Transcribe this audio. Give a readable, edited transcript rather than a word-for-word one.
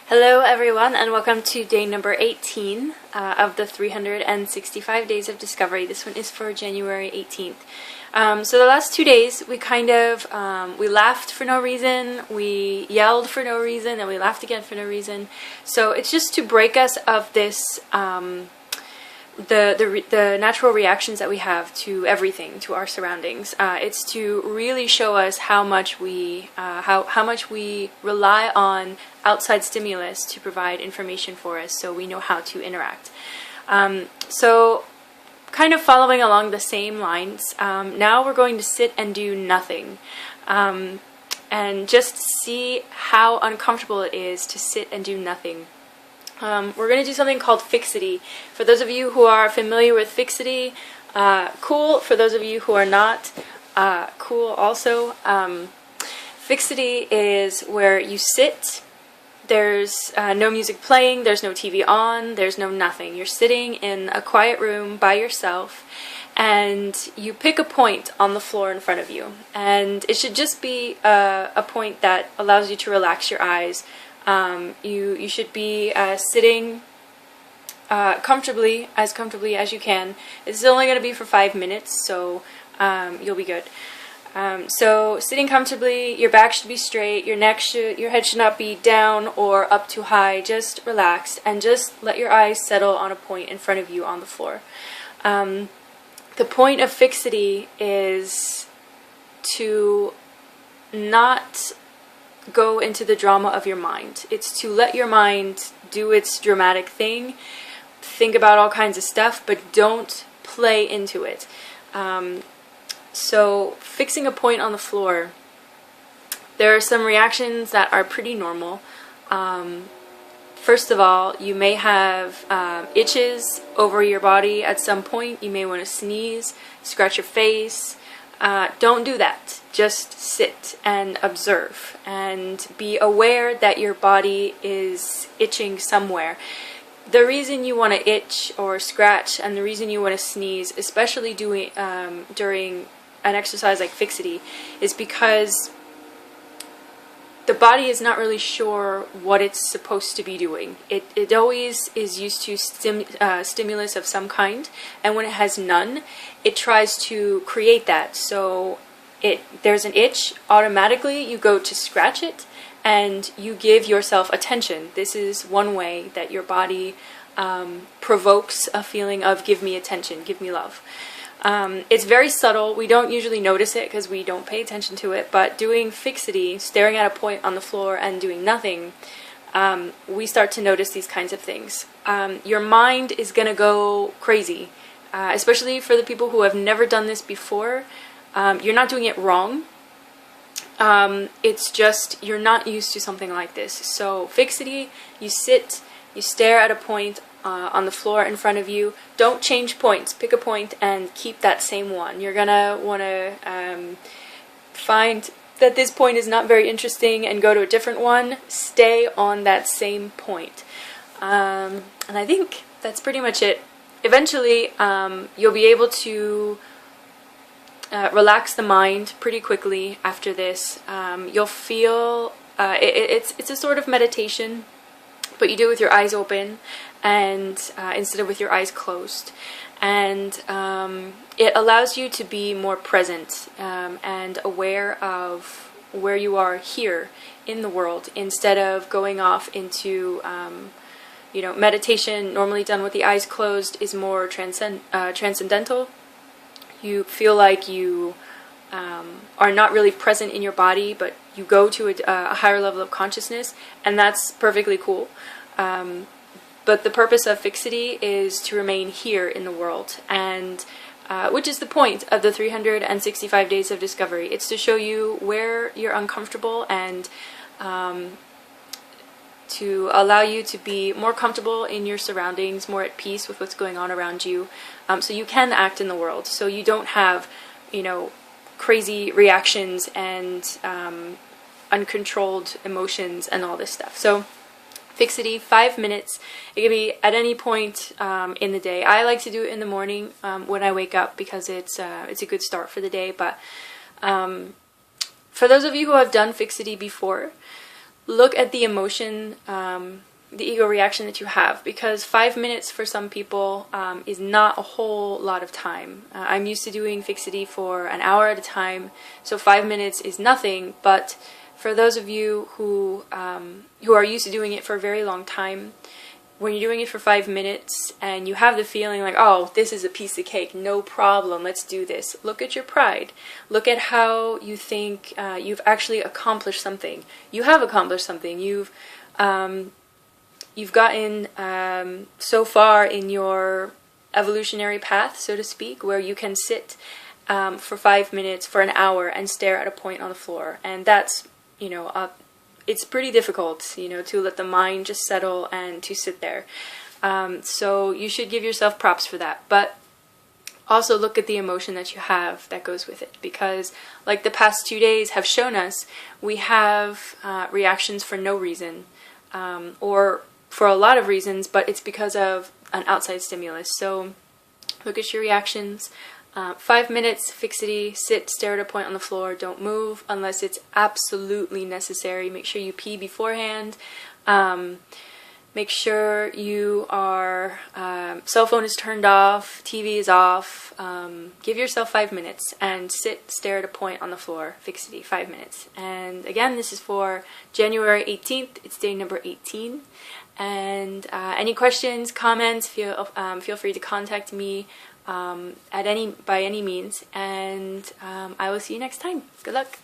Hello everyone and welcome to day number 18 of the 365 days of discovery. This one is for January 18th. So the last 2 days we we laughed for no reason, we yelled for no reason, and we laughed again for no reason. So it's just to break us of this the natural reactions that we have to everything, to our surroundings. It's to really show us how much we rely on outside stimulus to provide information for us, so we know how to interact. So kind of following along the same lines, now we're going to sit and do nothing, and just see how uncomfortable it is to sit and do nothing. We're going to do something called fixity. For those of you who are familiar with fixity, cool. For those of you who are not, cool also. Fixity is where you sit, there's no music playing, there's no TV on, there's no nothing. You're sitting in a quiet room by yourself, and you pick a point on the floor in front of you. And it should just be a point that allows you to relax your eyes. You should be sitting comfortably as you can. It's only going to be for 5 minutes, so you'll be good. So sitting comfortably, your back should be straight, your head should not be down or up too high. Just relax and just let your eyes settle on a point in front of you on the floor. The point of fixity is to not go into the drama of your mind. It's to let your mind do its dramatic thing, think about all kinds of stuff, but don't play into it. So fixing a point on the floor, there are some reactions that are pretty normal. First of all, you may have itches over your body at some point. You may want to sneeze, scratch your face. Don't do that. Just sit and observe and be aware that your body is itching somewhere. The reason you want to itch or scratch and the reason you want to sneeze, especially during an exercise like fixity, is because the body is not really sure what it's supposed to be doing. It always is used to stimulus of some kind, and when it has none, it tries to create that. So there's an itch, automatically you go to scratch it, and you give yourself attention. This is one way that your body provokes a feeling of give me attention, give me love. It's very subtle. We don't usually notice it because we don't pay attention to it, but doing fixity, staring at a point on the floor and doing nothing, we start to notice these kinds of things. Your mind is going to go crazy, especially for the people who have never done this before. You're not doing it wrong. It's just you're not used to something like this. So fixity, you sit, you stare at a point on the floor in front of you. Don't change points. Pick a point and keep that same one. You're gonna want to find that this point is not very interesting and go to a different one. Stay on that same point. And I think that's pretty much it. Eventually, you'll be able to relax the mind pretty quickly after this. You'll feel it's a sort of meditation, but you do it with your eyes open and instead of with your eyes closed, and it allows you to be more present and aware of where you are here in the world, instead of going off into meditation normally done with the eyes closed is more transcendental. You feel like you are not really present in your body, but you go to a higher level of consciousness, and that's perfectly cool. But the purpose of fixity is to remain here in the world, and which is the point of the 365 days of discovery. It's to show you where you're uncomfortable and to allow you to be more comfortable in your surroundings, more at peace with what's going on around you, so you can act in the world, so you don't have, crazy reactions and uncontrolled emotions and all this stuff. So fixity, 5 minutes. It can be at any point in the day. I like to do it in the morning when I wake up because it's a good start for the day. But for those of you who have done fixity before, look at the emotion, the ego reaction that you have, because 5 minutes for some people is not a whole lot of time. I'm used to doing fixity for an hour at a time, so 5 minutes is nothing, but for those of you who are used to doing it for a very long time, when you're doing it for 5 minutes and you have the feeling like, oh, this is a piece of cake, no problem, let's do this. Look at your pride. Look at how you think you've actually accomplished something. You have accomplished something. You've gotten so far in your evolutionary path, so to speak, where you can sit for 5 minutes, for an hour, and stare at a point on the floor. And that's, it's pretty difficult, to let the mind just settle and to sit there. So you should give yourself props for that. But also look at the emotion that you have that goes with it. Because like the past 2 days have shown us, we have reactions for no reason, or for a lot of reasons, but it's because of an outside stimulus. So look at your reactions. 5 minutes, fixity, sit, stare at a point on the floor, don't move unless it's absolutely necessary. Make sure you pee beforehand. Make sure you are, cell phone is turned off, TV is off. Give yourself 5 minutes and sit, stare at a point on the floor, fixity, 5 minutes. And again, this is for January 18th, it's day number 18. And any questions, comments, feel free to contact me by any means, and I will see you next time. Good luck.